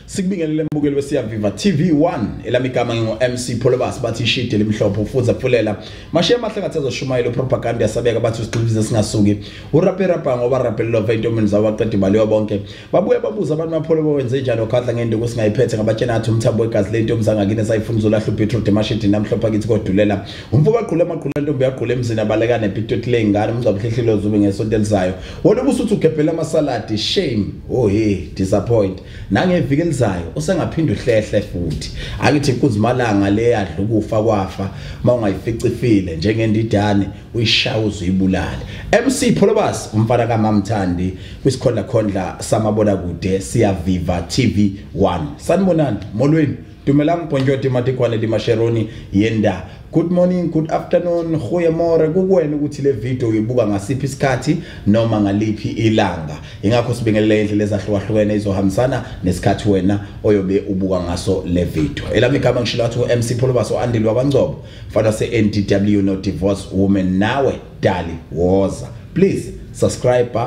Sikubingelele mbukeli wesiyaviva TV1 elamigama ngingo MC Polobas bathi shide limhlophe ufuza phulela mashiya mahlangathe azoshumayela propaganda yasabeka bathi usiqhilize singasuki urapper ngoba rappel love intomini zawaqeda imali bonke babuye babuza abantu mapholo wenze njani okhadla ngende kusingayiphethe ngabatshena athi umthambo wegazi le ntombi zangakini sayifuna ulahla uPetrol demashidi namhlophe akithi kodulela umfuba aqhule amaqhule ntombi yaqhule emzini abalekane ePitoti lengane umgcabhlehlelo zube ngesonto elizayo wona ubusuthi ugephela amasaladi shame oh hey disappoint nangeviki elizayo usengaphinda uhlehle futhi akithi kuzimalanga le yadla ukufa kwafa mawungayificifile njengendidane uyishaya uzuyibulale MC Polobas umfana kaMamthandi kwisikhondla samabona kude siyaviva TV1 sanibonani molweni dumelang Ponjoti Matikwane di Masheroni yenda good morning good afternoon goeiemorgen kukwena ukuthi le video uyibuka ngasiphi isikhathi noma ngaliphi ilanga ingakho sibingelele indlela ezahlukahlukene izohambisana nesikhathi wena oyobe ubuka ngaso le video elami igama ngishilo athi MC Polobas oandile wabangcobo mfana se-NDW no divorce woman nawe dali woza please subscribe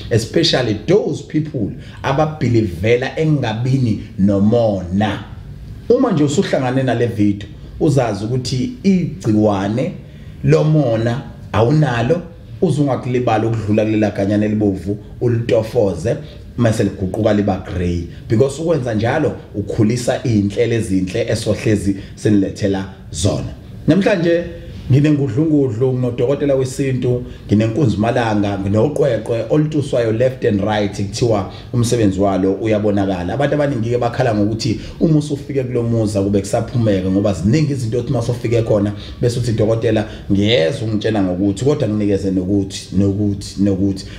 especially those people ababelievela engabini nomona uma nje usuhlangane na le video uzazi ukuthi igciwane lomona awunalo uzungakulibala ukudlula kulela kanyana elibovu ulitofoze mase liguquka liba grey because ukwenza njalo ukhulisa izinhlelo ezinhle esohlezi senilethela zona namhlanje nginengudlungudlu nginodokotela wesintu nginenkunzi malanga nginoqweqwe olutuswayo left and right kuthiwa umsebenzi walo uyabonakala abantu abaningi ke bakhala ngokuthi uma usufike kulomuza kube kusaphumeka ngoba ziningi izinto othi masofike khona bese uthi dokotela ngiyeza ungitshela ngokuthi kodwa nginikeze nokuthi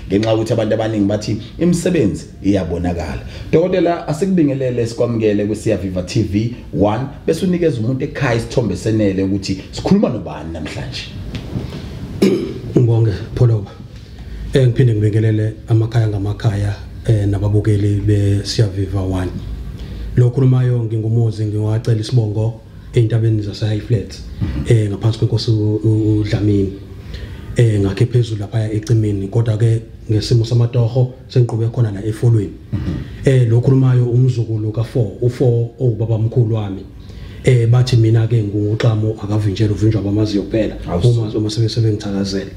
ngenxa ukuthi abantu abaningi bathi imisebenzi iyabonakala dokotela asikubingelele sikwamukele kwesiyaviva TV1 bese unikeza umuntu ekhaya isithombe senele ukuthi sikhuluma nobani namhlanje ngibonge Pholoba ngiphinde ngibingelele amakhaya ngamakhaya nababukeli besiyaviva 1 lo khulumayo ngingumuzi ngiwacela isibongo eintabeni zaseHighflat ngaphansi kwenkosi uDlamini ngakhe phezulu lapha ecimini kodwa ke ngesimo samatoho sengiqhubeka khona la efolweni lo khulumayo umzukulu ka4 u4 obaba omkhulu wami bathi mina ke nguxamo akavinjela uvinjwa bamaziyo kuphela uma sebengithakazela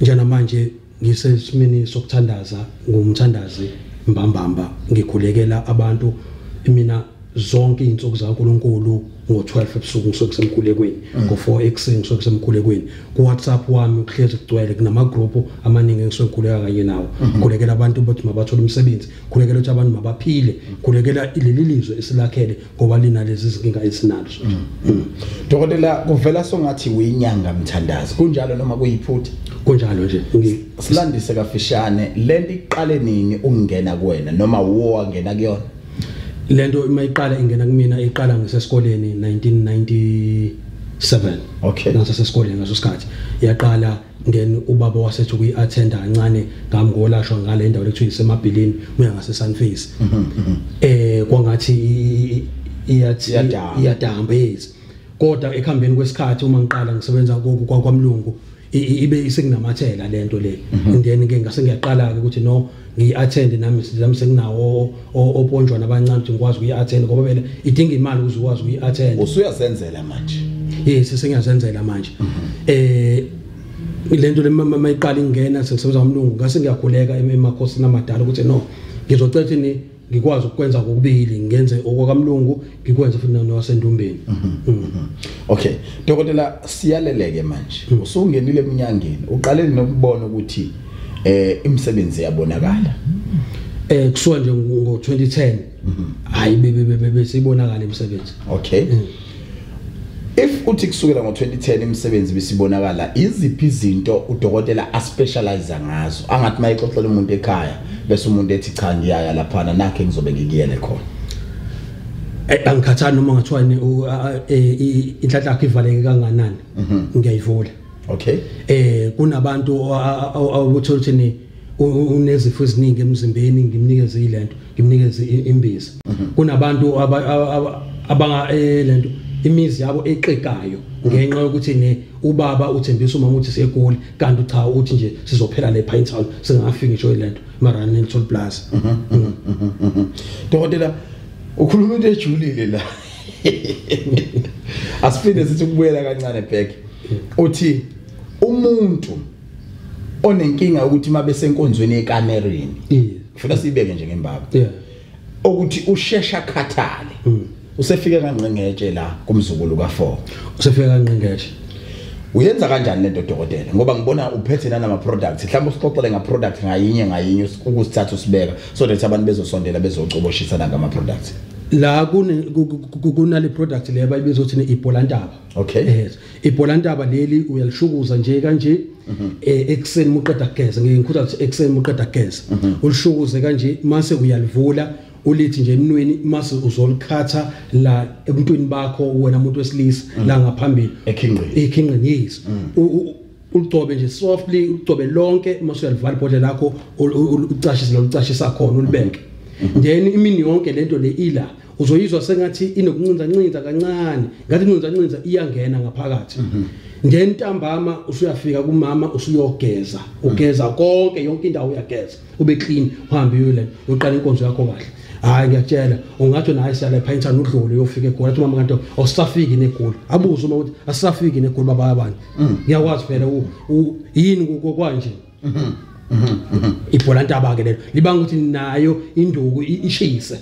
njana manje ngisesimini sokuthandaza ngumthandazi mbambamba ngikhulekela abantu mina zonke izinsuku zaNkulunkulu ngo12 ebusuku ngisokusemkhulekweni ngo4 ekseni ngisokusemkhulekweni ku WhatsApp wami uhlezi kugcwele kunama group amaningi engisokhuleka kanye nawo khulekela abantu ukuthi mabathola umsebenzi khulekela ukuthi abantu mabaphile khulekela leli lizwe esilakhele ngoba lina lezi izinkinga esinazo dokotela kuvela songathi uyinyanga mthandazi kunjalo noma kuyiphutha kunjalo nje silandise kafishane lento iqale nini ungena kuwena noma wo wangena kuyona lento mayiqala ingena kumina iqala ngisesikoleni 1997 okay ngasesesikoleni ngaso sikhathi yaqala ngene ubaba wasethu kuyiattenda kancane ngami ngolashwa ngale ndawo lekuthiwa isemabhilini uya ngase Sunface kwangathi iyadamba yes kodwa ekhambeni kwesikhathi uma ngiqala ngisebenza kwaMlungu ibe isekunamathela lento le then ke ngase ngiyaqala ke ukuthi no ngiattend nami senginawo oponjwa nabancane ukuthi ngikwazi ukuyiattend ngoba phela idinga imali ukuze ukwazi ukuyiattend usuyazenzela manje yes sengiyazenzela manje lento le mayiqala ingena sengisebenza ngoMlungu ngase ngiyakhuleka emakhosini amadala ukuthi no ngizocela ukuthi ngikwazi ukwenza kokubili ngenze okwaMlungu ngikwenze futhi nowasendumbeni okay dokotela siyaleleke manje usungenile eminyangeni uqaleni nokubona ukuthi imisebenzi yabonakala kusuka nje ngo2010 hayi besibonakala imisebenzi okay if uthi kusukela ngo2010 imisebenzi besibonakala iziphi izinto udokotela aspecialize ngazo angathi mayixoxela umuntu ekhaya bese umuntu ethi cha ngiyaya lapha nakhe ngizobe ngikiyele khona angikhathani noma ngathiwa inhlanhla yakhe ivaleke kanganani ngiyayivula okay kunabantu awuthola ukuthi unezifo eziningi emzimbeni ngimnikeze ilento ngimnikeze imbiza kunabantu abanga lento imizi yabo eqekayo ngenxa yokuthi ne ubaba uthembisa umama ukuthi segoli kanti cha uthi nje sizophela le Pinetown singafika ngisho ilento mara neToll Plaza. Dokotela ukhuluma into ejulile la. Asifinde sithi ukubuyela kancane back. Uthi umuntu onenkinga ukuthi mabe senkonzweni ekamereni. Ufuna sibeke nje ngembaba. Ukuthi ushesha khathale. Usefika kancengetshe la kumzukulu ka4. Usefika kancengetshe. Uyenza kanjani lento dokotela? Ngoba ngibona uphethe nama products. Mhlawumbe usixoxele nga product ngayinye ukusithatha usibeka so that abantu bezosondela bezocoboshisana ngama products. La kunale product le bayibezothi iBholantaba. Okay. Yes. iBholantaba leli uyalishukuza nje kanje ekseni muqeda geza ngikhutha ukuthi ekseni muqeda geza. Ulishukuze kanje mase uyalivula ulithi nje emnweni mase uzolikhatha la ebuntwini bakho wena umuntu wesilisa la ngaphambili ekhingqini yes. Ulugcobe nje softly ugcobe lonke mase uyalivala ibhodlela lakho ucashisa khona ulibeke. Then imini yonke lento le ila uzoyizwa sengathi inokuncinza kancane ngathi incinza iyangena ngaphakathi. Then ntambama usuyafika kumama usuyogeza ugeza konke yonke indawo uyageza ube clean uhambe uyole uqala inkonzo yakho kahle. Hayi ngiyakutshela ungathi naye siyala ePinetown udlule uyofika eGoli athi mama kanti awusafiki neGoli abuza uma uthi asafiki neGoli baba abantu ngiyakwazi phela yini kokwanje. iBholantaba ke lelo libanga ukuthi nayo induku ishise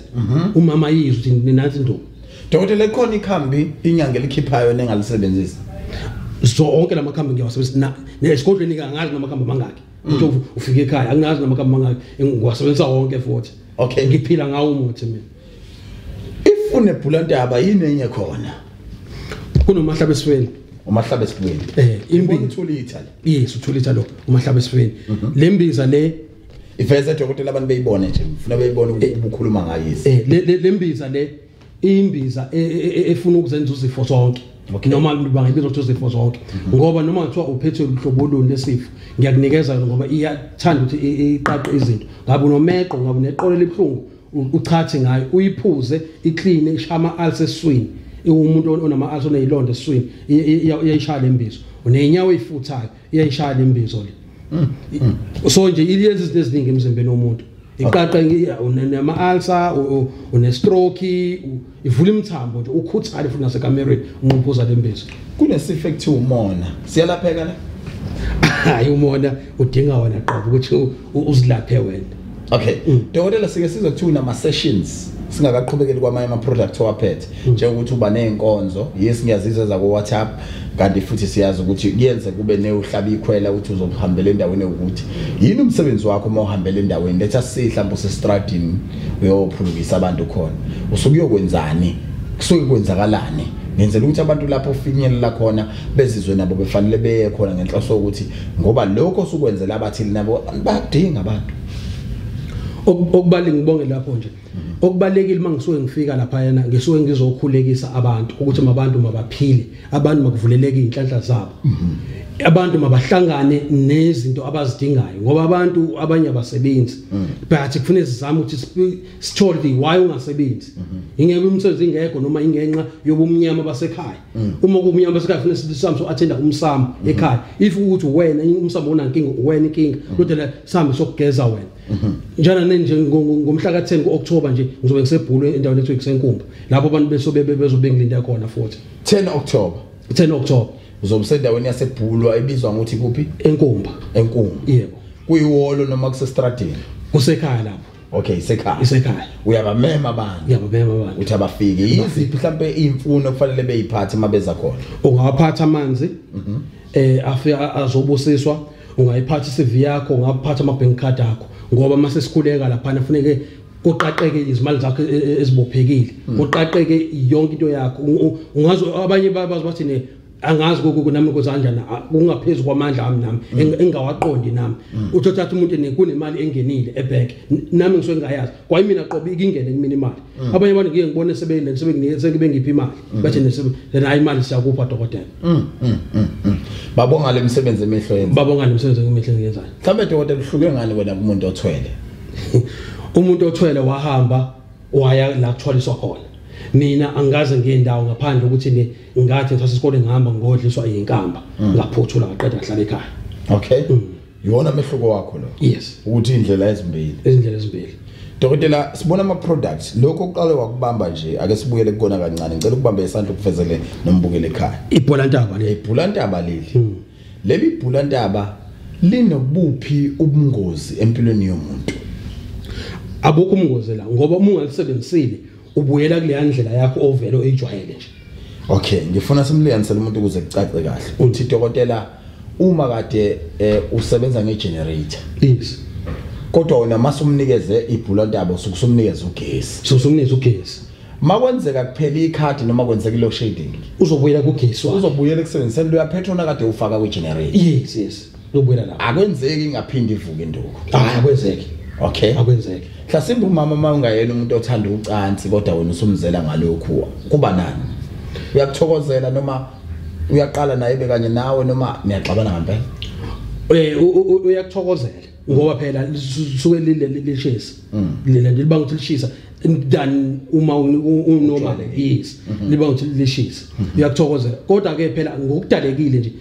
umama yizwe ukuthi ninansi induku. Dokotela khona ikhambi inyanga elikhiphayo nengalisebenzisa zonke lamakhambi ngiyawasebenzisa esigodlweni kangazi namakhambi mangaki ukuthi ufike ekhaya anginazi namakhambi mangaki ngiwasebenzisa wonke futhi. Okay ngiphila ngawo umuthi mina. If uneBholantaba yini enye khona kunomahlaba esifeni umahlaba esifeni imbiza 2 liter yes 2 liter lo umahlaba esifeni lembiza le ifeza dokotela abantu beyibone nje ufuna beyibone ukukhuluma ngayisi lembiza le imbiza efuna ukuzenza uzifo zonke noma bangayibiza ukuthi uzifo zonke ngoba noma kuthiwa uphethe uhlobo luni lesifo ngiyakunikeza ngoba iyathanda ukuthi iqaqe izinto ngabe unomeqo ngabe neqolo libhlungu uchathe ngayo uyiphuze iclean ishama ulcer eswini umuntu onama ulcer onezilonda eswini iyayishaya lembizo unenyawo ezifuthayo iyayishaya lembizo le so nje iyenza izinto eziningi emzimbeni womuntu iqaqa unama ulcer une stroke ivula imithambo nje ukhuthale futhi nasekamereni umphuza lembizo kunesifo ekuthiwa umona siyalapheka la hayi umona udinga wena qobo ukuthi uzilaphe wena. Okay dokotela sike sizokuthiwa nama sessions singakaqhubekeli kwamanye ama product owaphethe njengokuthi uba nenkonzo yes ngiyazizwa za ku WhatsApp kanti futhi siyazi ukuthi kuyenze kube neuhlaba ikhwela ukuthi uzohambela endaweni ukuthi yini umsebenzi wakho uma uhambela endaweni letha sihlambo sestradini uyophulukisa abantu khona usukuyokwenzani kusuke kwenzakalani ngenzela ukuthi abantu lapho ufinyelela khona bezizwe nabo befanele beye khona ngenhloso ukuthi ngoba lokho sukwenzela abathili nabo badinga abantu okubaleki ngibonge lapho nje okubalekile mangisuke ngifika lapha yana ngisuke ngizokhulekisa abantu ukuthi mabantu mabaphile abantu makuvuleleke inhlanhla zabo abantu mabahlangane nezinto abazidingayo ngoba abantu abanye abasebenzi but kufanele sizame ukuthi sithole why ungasebenzi ingeke umsebenzi ingekho noma ingenxa yobumnyama basekhaya uma kubumnyama basekhaya kufanele sisambe so attenda umsamo ekhaya if ukuthi wena umsamo unankinga wena inkinga kodwa la sambe sokugeza wena njana nje ngomhla ka10 kuOctober nje ngizobe ngisebhulu endaweni ethu kusenkumba lapho abantu bezobe ngilinda khona futhi 10 October uzobusendaweni yasebhulu ebizwa ngokuthi kuphi enkumba yebo kuyiwolo noma kusestradini kusekhaya lapho okay isekhaya uyabamema abantu uthi abafike yiziphi mhlambe imfuno kufanele beyiphathe mabeza khona ungawaphatha amanzi afika azobusiswa ungayiphatha iCV yakho ungaphatha ama-bank card akho ngoba mase sikhuleka lapha kufanele kuqaqeke izimali zakho ezibophekile kuqaqeke yonke into yakho ungazi abanye bathi ne angazi nami kozanjana kungaphezulu kwamandla ami engawaqondi nami uthatha umuntu kunemali engenile ebank nami ngisuke ngayazi kwa mina qobo ikingene kimi imali abanye abantu ngike ngibone sebengiphi imali bathi hayi imali siyakupha dokotela babonga le misebenzi emihlo yenza ngiyenzayo mhlambe dokotela uhluke ngani wena umuntu othwele umuntu othwele wahamba waya la kuthwaliswa khona mina angaze ngendawo ngaphandle ukuthi ngathi ngithatha isikole ngihamba ngodliswa yinkamba ngaphothula ngaqeda ngahlala ekhaya. Okay. Yona mehluko wakho lo. Yes. Ukuthi indlela ezimbili. Izindlela ezimbili. Dokotela sibona ama products lokho uqale wakubamba nje ake sibuyele kukona kancane ngicela ukubamba isandla ukufezele nombukele ekhaya. Ibholantaba le. Ibholantaba leli. Leli ibholantaba linobuphi ubungozi empilweni yomuntu? Abukho umngozi la ngoba uma ungalisebenzisile ubuyela kule ndlela yakho ovelo ejwayele nje. Okay, ngifuna simliyanisele umuntu ukuze kucace kahle. Uthi dokotela uma kade usebenza ngegenerator. Yes. Kodwa wena masumnikeze ibholantaba usukusumnikeza ugesi. Susumnikeza ugesi. Makwenzeka kuphela ikhadi noma kwenzeka load shedding. Uzobuyela kugesi wakho. Uzobuyela ekusebenziseni lo ya petrol kade ufaka kwi generator. Yes. Uzobuyela la. Akwenzeki ngaphindi ivuke induku. Akwenzeki. Okay. Akwenzeki. Mhlasimbe umama mawungayena umuntu othanda ucansi kodwa wena usumzela ngalokho kuba nani? Uyakuthokozela noma uyaqala naye bekanye nawe noma niyaxabana ngempela? Uyakuthokozela ngoba phela suke lishisa. Lela nje libanga ukuthi lishisa than uma unormal. Yes. Libanga ukuthi lishisa. Uyakuthokozela. Kodwa ke phela ngokudalekile nje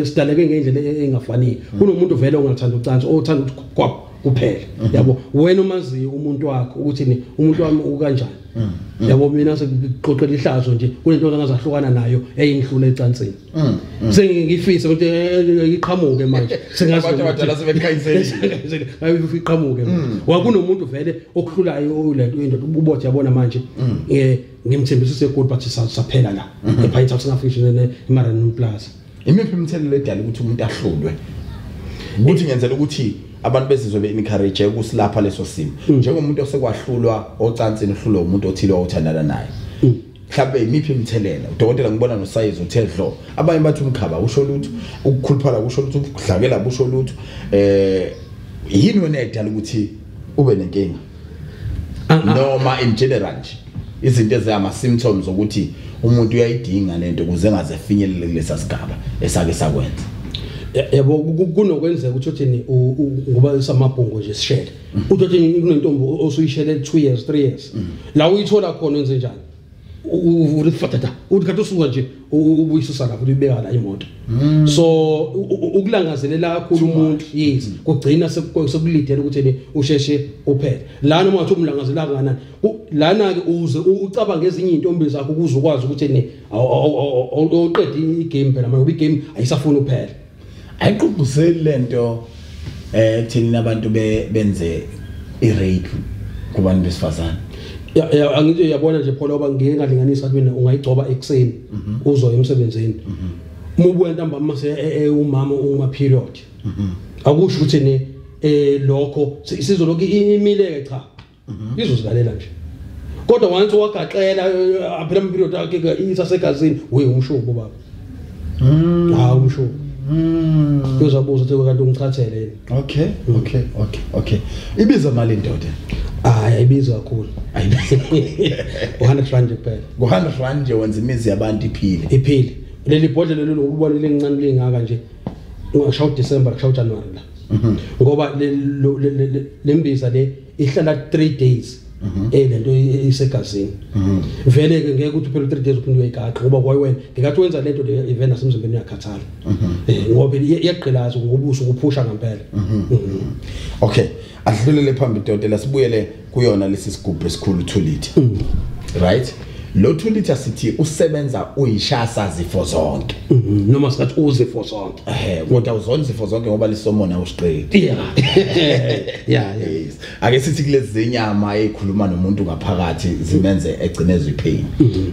sidaleke ngendlela engafani. Kunomuntu vele ongathanda ucansi othanda ukuthi kuphela yabo wena umaziyo umuntu wakho ukuthi umuntu wami ukanjani yabo mina sekuqoqela ihlazo nje kunento engazahlukana nayo eyinhlula ecansini sengifisa ukuthi iqhamuke manje sengazi abantu abadala sebekhayisela iqhamuke wakunomuntu vele okuhlulayo lento into ubothe yabona manje ngimthembisa segold but saphela la ePinetown singafishene eMarine Plaza. Imiphi imithelo edala ukuthi umuntu ahlulwe ukuthi ngenzela ukuthi abantu bezizwe be-encourage ukusilapha leso simo njengomuntu osekwahlulwa ocansini uhlulwa umuntu othile othandana naye mhlawumbe imiphi imthelela udokotela ngibona nosayizi uthe dlo abanye bathi umkhaba usho lutho ukukhuluphala usho lutho ukudlakela usho lutho yini wena edala ukuthi ube nenkinga noma in general nje izinto ezama symptoms ukuthi umuntu uyayidinga lento ukuze engaze finyelele kulesa sigaba esake sakwenza? Yabo kunokwenzeka ukuthi uthini ngoba isamabhongo nje sishele uthi kunentombi osuyishele 2 years 3 years la uyithola khona wenze njani urithatha uthi kathi usuka nje ubuyisusa lapho uyibeka la imoto so ukulangazelela kakhulu umuntu yes kugcina sekulidela ukuthi usheshe uphele la noma wathi umlangazela kanani lana ke uze ucabanga ezinye intombi zakho ukuze ukwazi ukuthi awuqeda igame phela manje igame ayisafuni uphela. Ayigqugquzeli lento thina abantu benze irape kubantu besifazana. Angithi yabona nje phela oba ngeke ngalinganisa ukuthi mina ungayigcoba ekseni uzoya emsebenzini. Mubuya ntamba mase umama uma period. Akusho ukuthi lokho sizoloku imileke cha. Izozikalela nje. Kodwa once wagaxela aphela period akhe isasegazini umshubo baba. Umshubo. Uzobuza ukuthi kanti ungichathele yini? Okay. Ibiza mali indoda? Ayibiza kakhulu. 100 rand kuphela. 100 rand nje wenza imizi yabantu iphile. Leli bhodlela lelo ukubona lincane lingaka nje. Ungashawu December kushawu January la. Ngoba lembiza le ihlala 3 days. Lento isegazini. Vele ke ngeke ukuthi phela 3 days uphinde uyigaqa ngoba kwaye wena ngikathi wenza lento le event asemzimbeni yakhathala. Ngoba iyaqhilaza ngobuso ukuphusha ngempela. Okay, adlulele phambili dokotela sibuyele kuyona lesi sigubhu esikhulu 2 liter. Right? Lo 2 liter sithi usebenza uyishasa zifo zonke. Noma singathi uzifo zonke. Kodwa uzona izifo zonke ngoba lisomona usiqedi. Yeah. Yes. Ake sithi kulezi zenyama ezikhuluma nomuntu ngaphakathi zimenze egcinezwe ipain.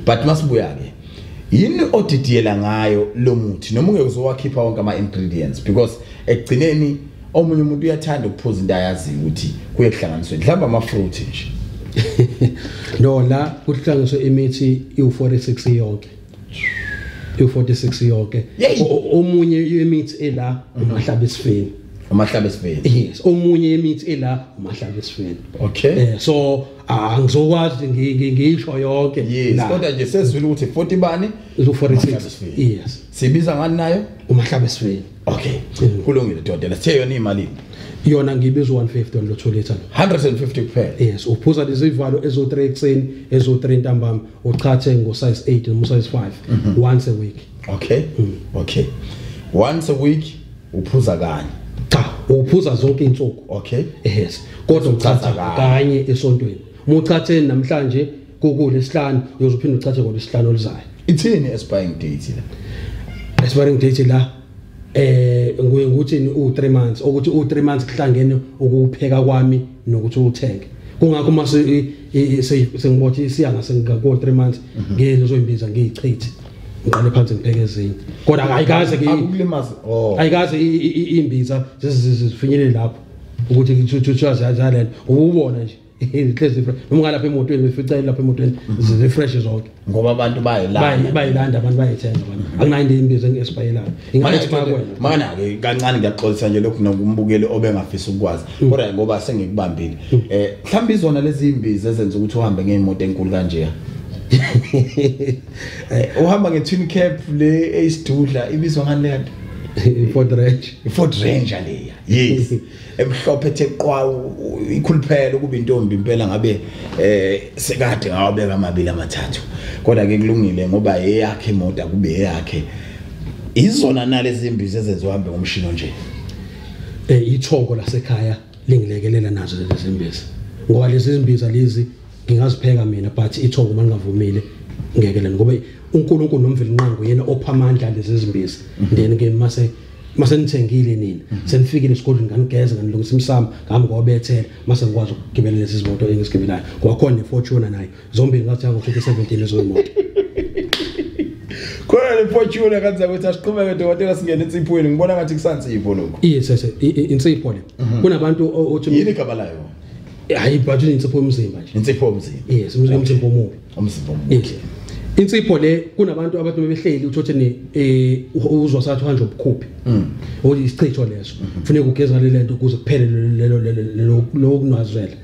But masibuya ke yini odidiyela ngayo lo muthi noma ungeke uzowakhipha wonke ama ingredients because egcineni omunye umuntu uyathanda ukuphuza into ayazi ukuthi kuye kuhlanganiswe mhlawumbe ama fruit nje. No la kuhlanganiswe imithi u46 yonke. U46 yonke. Omunye imithi ela umahlaba esifeni. Umahlaba esifeni. Yes, omunye imithi ela umahlaba esifeni. Okay. So ngizokwazi ngisho yonke. Yes, kodwa nje sezwile ukuthi 40 bani u46. Yes. sibiza ngani nayo uMahlaba esifeni okay kulungile dokotela sithe yona imali yona ngibizwa 150 on lo 2 liter 150 kuphela yes uphuza lezivalo ezo3 ekseni ezo3 ntambama uchathe ngo size 8 no size 5 once a week okay okay once a week uphuza kanye cha uphuza zonke insuku okay yes kodwa uchatha kanye esontweni muchathe namhlanje kulesihlanu uyozophinda uchathe ngolesihlanu olizayo ithini expiring date la expiring date la nguye nguthini u3 months ukuthi u3 months kuhlangene ukupheka kwami nokuthi uthenge kungakho mase sengibothi isiyanga sengako 3 months ngeke uzoyimbiza ngiyichithe ngiqale phansi ngipheke ezinye kodwa ayikaze ke akulimaza ayikaze imbiza zifinyelele lapho ukuthi ngithuthazazalena ubona nje ihlezi noma lapha emotweni beficela lapha emotweni zifresh zonke ngoba abantu bayilanda abantu bayithenga abantu akunayo imbizo engiespayelayo ingaexpire kwena mana ke kancane ngiyaxolisa nje lokhu nokumbukeli obengafisa ukwazi kodwa ngoba sengikubambile mhlawumbe izona lezi imbizo ezenza ukuthi uhambe ngeimoto enkulu kanje uhamba nge-twin cab le esidudla ibizwa ngani le Ford Ranger leya yes emhlophe ethe qwa ikhuluphela kuba intombi impela ngabe sekade ngawabeka amabili amathathu kodwa ke kulungile ngoba eyakhe imoto akube eyakhe izona nalezi imbizo ezenziwa hambe ngomshini nje ithongo lasekhaya lingilekelela nazo lezi imbizo ngoba lezi imbizo lezi ngingazipheka mina but ithongo malingavumile ngeke ngoba uNkulunkulu nomveli nqango yena opha amandla lezi zimbizi then ke mase nithengile nini senifikile esikolweni nganigeza nganilungisa imsamo ngami ngobethela mase ngikwazi ukugibela lezi zimoto engisigibelayo kwakhona neFortuna nayo zombili ngathenga ngo2017 lezo imoto khona neFortuna kanza ukuthi asiqhubeke dokotela singene insiphweni ngibona ngathi kusansipho lokho yes insipho le kunabantu othi yini igama layo hayi but insipho umzimba nje insipho umzimba yes umzimba omubi umzimba omubi insipho le kunabantu abantu bebehleli uthotheni uzwa sathi uhanje obukhuphi othi isichitho leso kufanele ugeza le lento ukuze kuphele lo kunazwela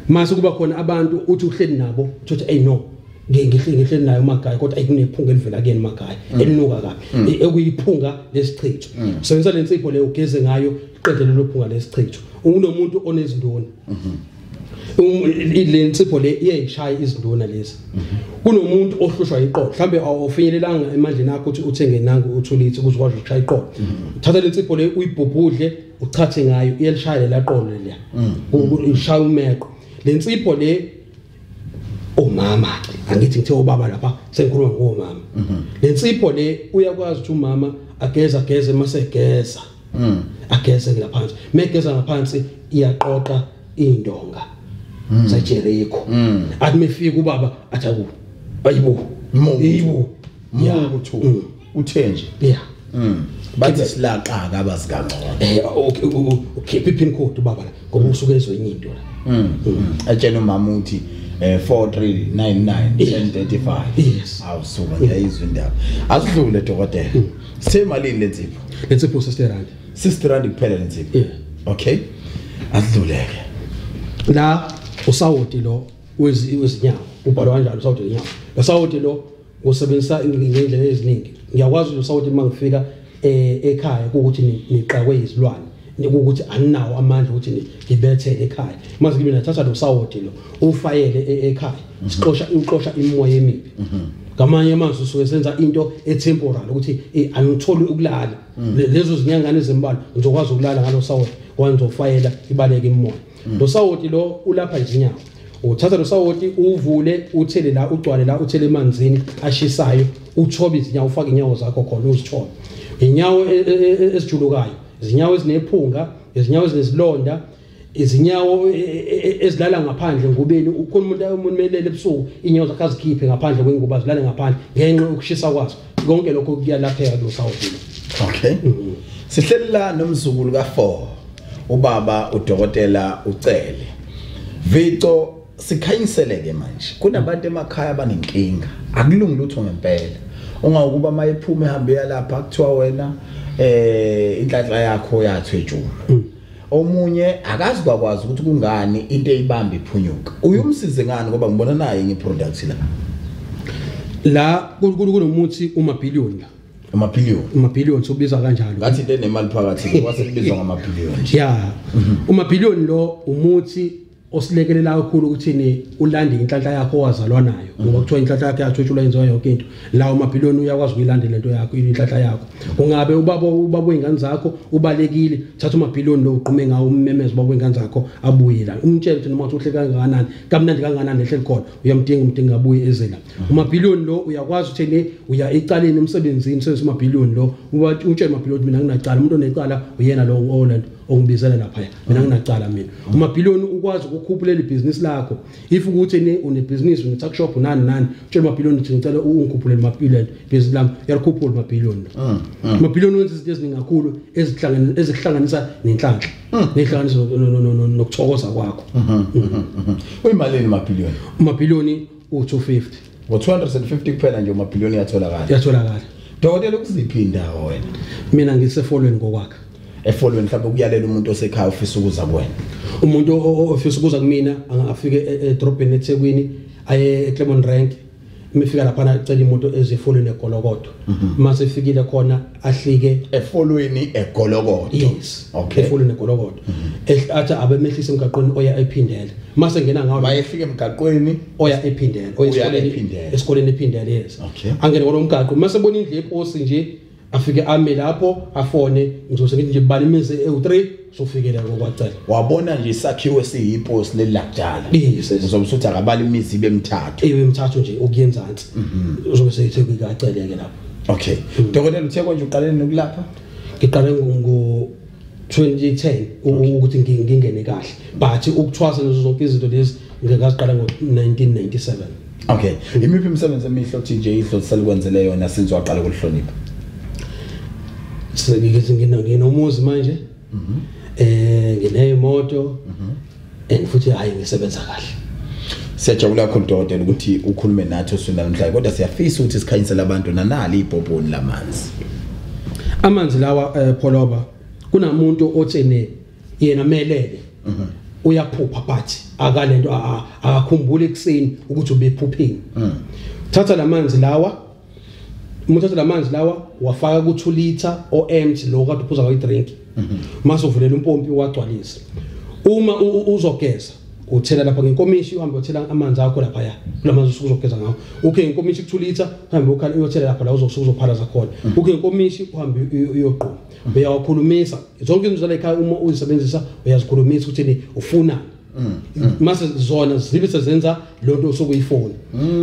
mase kuba khona abantu uthi uhleli nabo uthothi hey no ngihleli nayo magaya kodwa ayikunephunga elivela kuyena magaya elinuka kabi ekuyiphunga lesichitho sebenzisa le nsipho le ugeze ngayo iqedele lo phunga lesichitho unomuntu onezindoni ile nsipho le iyayishaya izinduna lezi kunomuntu ohlushwa iqolo mhlambe awufinyelelanga emandleni akho ukuthi uthenge nangu uthulithi ukuze ukwazi ukushaya iqolo thatha le nsipho le uyibhubhudle uchathe ngayo iyalishaya la qolo leya ushaya umeqo le nsipho le omama angithi ngithe ubaba lapha sengikhuluma ngomama le nsipho le uyakwazi ukuthi umama ageze mase geza ageze ngaphansi megeza ngaphansi iyaqoqa indonga sajeriko akumefika ubaba athaku ayibo muthu uthenje yeah bathi silaqa abazikangqo ukhipha ipin code ubaba la ngoba usuke ezwenye into la atshena umama uthi 4399 1035 yes awusuka ngiyayizwa indaba asidlule dokotela sithe malini lensipho R60 kuphela lensipho okay asidluleke la usawoti lo wezinyawo ubhalwa kanjalo usawoti wenyawo usawoti lo usebenzisa ngendlela eziningi ngiyakwazi usawoti mangifika ekhaya ukuthi niqakwe izilwane ukuthi aninawo amandla ukuthi ngibethele ekhaya mase kimi nathatha lo sawoti lo ufayele ekhaya siqosha imoya emibi ngamanye amazwi usuke senza into etemporal ukuthi angitholi ukulala lezo zinyangane ezimbalwa ngizokwazi ukulala ngalo sawoti wanzofayela ibaleke imoya lo sawoti lo ulapha izinyawo uthatha lo sawoti uvule uthele la ugcwale la uthele emanzini ashisayo uthobe izinyawo ufake inyawo zakho khona uzithobe inyawo esijulukayo izinyawo ezinephunga izinyawo ezinesilonda izinyawo ezilala ngaphandle ngubeni ukhona umuntu melele ebusuku inyawo zakhe azikhiphe ngaphandle kwengubo zilale ngaphandle ngenxa yokushisa kwazo konke lokho kuyalapheka lo sawoti okay sihleli la nomzukulu ka4 ubaba udokotela ucele Vito sikhanyiseleke manje kunabantu emakhaya abanenkinga akulungi lutho ngempela ungawukuba mayephume ehambe lapha kuthiwa wena inhlanhla yakho yathwejulu omunye akazi kwakwazi ukuthi kungani into eyibamba iphunyuka uyumsize ngani ngoba ngibona naye ngeproduct la kunomuthi umabhillion amabhillion sobiza kanjalo ngathi into enemali phakathi kwasekubizwa ngamabhillion yeah umabhillion lo umuthi osilekelela kakhulu ukuthi ni ulande inhlanhla yakho owazalwa nayo ngoba kuthiwa inhlanhla yakho yathutshulwa yenziwa yonke into lawo mabhillion uyakwazi ukuyilandela into yakho inhlanhla yakho ungabe ubaba wengane zakho ubalekile thatha umabhillion lo uqume ngawo ummemeze ubaba wengane zakho abuye la umtshele ukuthi noma uhle kangakanani kamnandi kangakanani ehleli khona umdinga abuye ezela umabhillion lo uyakwazi ukuthi uya ecaleni emsebenzini umabhillion lo utshele umabhillion mina nginacala umuntu onecala uyena lo Holland ongibizela lapha mina nginacala mina umabhillion ukwazi ukukhuphula ibusiness lakho if ukuthi une business une tuck shop nani utshela umabhillion ukuthi ngicela ungikhuphule imabhillion business lami uyakhuphula umabhillion umabhillion wenza izinto eziningi kakhulu ezihlanganisa nenhlanhla nehlanganisa nokuthokoza kwakho uyimalini umabhillion u250 ngo250 kuphela nje umabhillion yatholakala dokotela ukuziphi indawo wena mina ngisefolweni ngokwakhe efolweni mhlawumbe ukuyalela umuntu osekhaya ofisa ukuza kuwena umuntu ofisa ukuza kumina angafike edrobheni eThekwini aye eClermont Rank imifika lapha acela imoto ezifolweni eGolokodo mase efikile khona ahlike efolweni eGolokodo yes okay efolweni eGolokodo athi abemehlisa emgaqweni oya ephindele mase ngena ngawo bayefika emgaqweni oya ephindele esikoleni ephindele yes angene kwalo mgaqo mase bona indle eposi nje afike ame lapho afone ngizose ngithi nje bani imizi e3 sofikela ngokwacela wabona nje isakhiwo esiyipost lelakudala uzobe usuthi akabali imizi ibe mithathu nje ukuyenzansi uzobe seyitheke kaceleke lapho okay dokotela uthe konje uqalene nokulapha ngiqale ngo 2010 ukuthi ngingene kahle but ukuthwasa nazo zonke izinto lezi ngikaziqala ngo 1997 okay imiphi imisebenzi emihle ukuthi nje idlosela kwenzele yona since waqala ukuhlonipha sengithi nginomuzi manje nginemoto futhi hayi ngisebenza kahle siyajabula kakhulu dokotela ukuthi ukhulume nathi usunamhlanje kodwa siyafisa ukuthi sikhanyisele abantu nanali ibhobhoni lamanzi amanzi lawa pholoba kunamuntu othene yena melele uyaphupha but akalento akakhumbula ekseni ukuthi ubephupheni thatha lamanzi lawa umuthatha lamanzi lawa wafaka ku2 liter empty lo kade uphuza kwayi drink mase uvulela umpompi wagcwalisa uma uzogeza uthela lapha ngenkomishi uhambe uthela amanzi akho lapha ya kulamanzi uzogeza ngawo okay ngenkomishi ku2 liter uhambe ukhala uyothela lapha la uzophalaza khona okay ngenkomishi uhambe uyoqhuma uyawakhulumisa zonke izinto zala ekhaya uma uzisebenzisa uyazikhulumisa ukuthi ufuna mase zona zibe sezenza lonto osokuyifona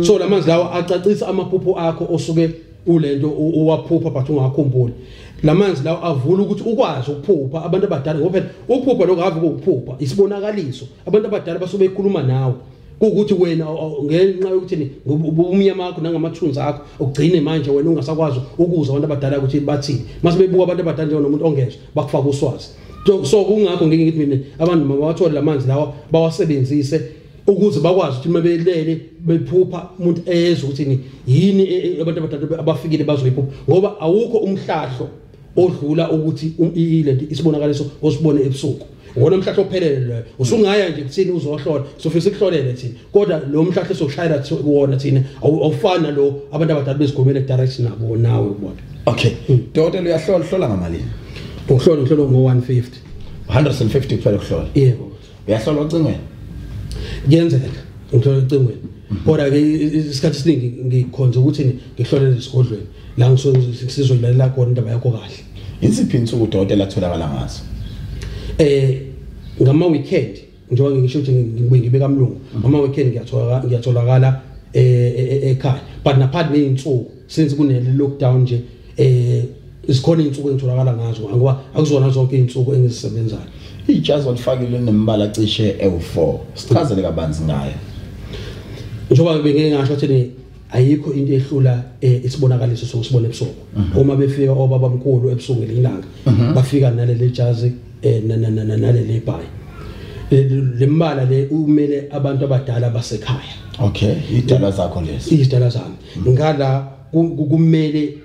so lamanzi lawa acacisa amaphupho akho osuke ulento uwaphupha but ungakhumbuli lamanzi lawo avula ukuthi ukwazi ukuphupha abantu abadala ngoba phela ukuphupha lokho ave ukuphupha isibonakaliso abantu abadala basuke bekhuluma nawe ukuthi wena ngenxa yokuthi umnyama wakho nangamathunzi akho ugcine manje wena ungasakwazi ukuza abantu abadala ukuthi bathini mase bebuka abantu abadala njengomuntu ongezwe bakufaka uswazi so kungakho ngeke ngithi mina abantu mabawathola lamanzi lawo bawasebenzise ukuze bakwazi ukuthi mabelele bephupha umuntu ezwe ukuthi yini abantu abadala abafikile bazoyiphupha ngoba awukho umhlahlo odlula ukuthi ilento isibonakaliso osibone ebusuku wona umhlahlo ophelele lo usungaya nje kuthini uzohlola sofisa ukuhlolele thina kodwa lo mhlahlo sokushayela wona thina awufana lo abantu abadala bezigomela direction nabo nawe ubona okay dokotela uyahlola ngamalini uhlola ngo 150 150 kuphela ukuhlola yebo uyahlola ocingweni kuyenzeka ngithola icingweni kodwa ke isikhathi esiningi ngikhonza ukuthi ngihlolele esigodlweni la ngisizoyilalela khona indaba yakho kahle insiphi insuku dokotela atholakala ngazo ngama weekend njengoba ngisho ukuthi ngibeka mlungu ngama weekend ngiyatholakala ekhaya but naphat neinsuku since kune lockdown nje isikhona insuku engitholakala ngazo ngoba akuzona zonke insuku engizisebenzayo ijazi walifakile nembala cishe ewu4 sichazele kabanzi ngayo njengoba bengeke ngasho ukuthi ayikho into ehlula isibonakaliso sokusibona ebusuku uma befika obaba mkhulu ebusuku ngelilanga bafika naleli jazi naleli bhayi lembala le umele abantu abadala basekhaya okay idala zakho lezi idala zami ngala kumele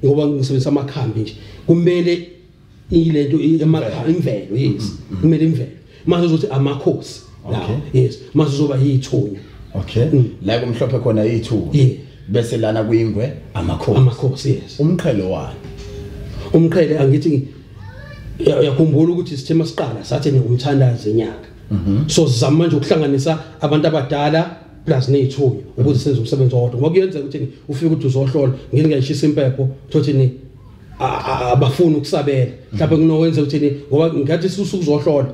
ngoba ngisebenzisa amakhambi nje kumele ilento imvelo yes kumele imvelo mase uzothi amakhosi la yes mase uzoba yithunya okay la kumhlophe khona yithunya bese lana kuyingwe amakhosi yes umqhele wani umqhele angithi yakhumbula ukuthi sithema siqala sathi ngumthandazi enyaka so sizama manje ukuhlanganisa abantu abadala plus nezithunywa ukuze senze umsebenzi owodwa ngoba kuyenza ukuthi ufike ukuthi uzohlola ngini ngayishisa impepho thothini abafuna ukusabela mhlawumbe kunowenza ukuthi ngoba ngathi uzohlola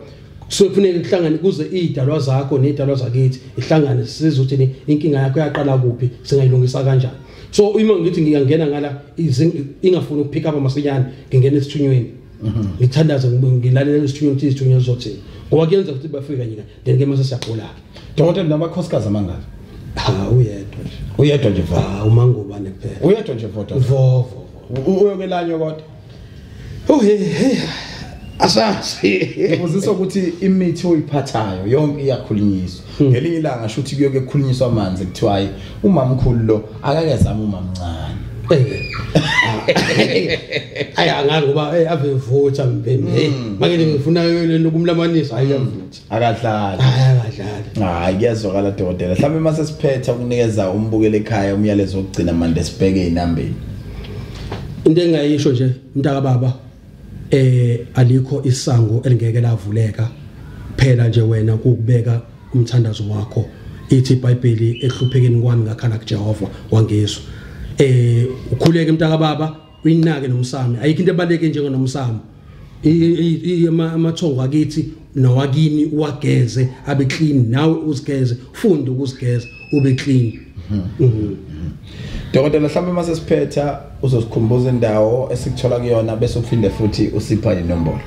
sokufuneka kuhlangane kuze idalwa zakho nedalwa zakithi ihlangane siza ukuthi inkinga yakho yaqala kuphi singayilungisa kanjani so uma ngithi ngiyangena ngala ingafuni ukupick up amasinyane ngingena esithunyweni ngithandaza ngilalela esithunyweni ukuthi isithunywa sizothini ngoba kuyenza ukuthi bafika nyika then ke mase siyaqola Dr. namakhosikazi amangaka uyedwa nje mfana umangubane kuphela uyedwa nje voto vovo uyokelanyo kodwa hey asasi ngizisa ukuthi imithi oyiphathayo yonke iyakhulunyiswa ngelinye ilanga shuthi kuyoke kukhulunyiswa amanzi kuthiwa hayi umamkhulu lo akakezama umamncane angazi ngoba avevutha mpembe manje ngifuna lokumlamanisa ayavutha akadlali hayi kuyazwakala dokotela mhlawumbe mase siphetha ukunikeza umbukele ekhaya umyalezo wokugcina manje sibheke inambeni into engayisho nje mntaka baba alikho isango elingeke lavuleka phela nje wena ukubeka umthandazo wakho ithi iBhayibheli ehluphekeni kwami ngakhala kuJehova wangizwa ukhuleke mntaka baba uyinake nomsamo ayikho into ebaleke njengonomsamo amathongo akithi nowakini wageze abe clean nawe uzigeze ufunde ukuzigeza ube clean Dokotela mhlawumbe mase siphetha uzosikhumbuza indawo esikuthola kuyona bese uphinde futhi usipha inombolo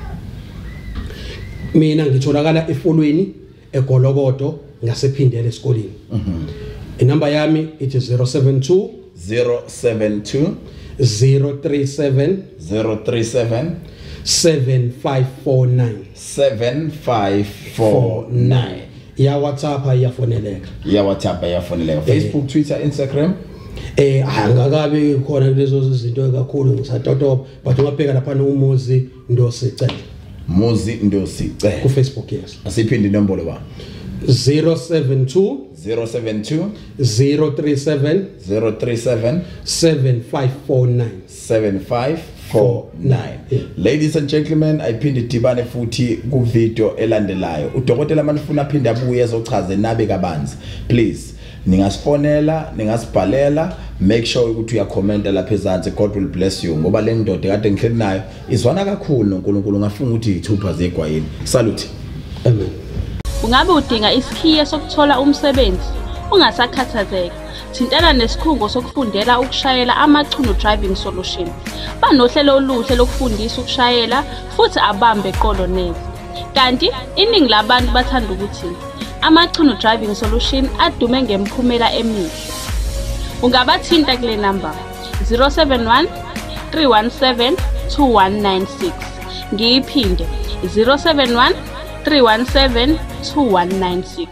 mina ngitholakala efolweni eGolokodo ngasephindele esikoleni inamba yami ithi 072 037 7549 ya WhatsApp ayafoneleka Facebook Twitter Instagram angakabe khona lezo zinto kakhulu ngisatotoba but ungabheka lapha nomuzi ndosicela ku Facebook yes asiphinde inombolo ba 072 037 7549 Ladies and gentlemen, ayiphinde dibane futhi ku video elandelayo. Udokotela manifuna aphinde abuye ezochaza nabe kabanzi. Please ningasfonela, ningasibhalela, make sure ukuthi uyakhomenta lapha ezantsi. God will bless you. Ngoba le ndoda kade ngihleli nayo izwana kakhulu noNkulunkulu ngafunga ukuthi ithupha zegwayini. Salute. Amen. Ungabe udinga isikhiye sokuthola umsebenzi? Ungasakhathazeki. Thintana nesikhungo sokufundela ukushayela amacuno driving solution. Banohlelo oluhle lokufundisa ukushayela futhi abambe eqolo nezi. Kanti iningi labantu bathanda ukuthi amacuno driving solution adume ngemphumela emihle. Ungabathinta kule number 071 317 2196. Ngiyiphinde 071 317 2196.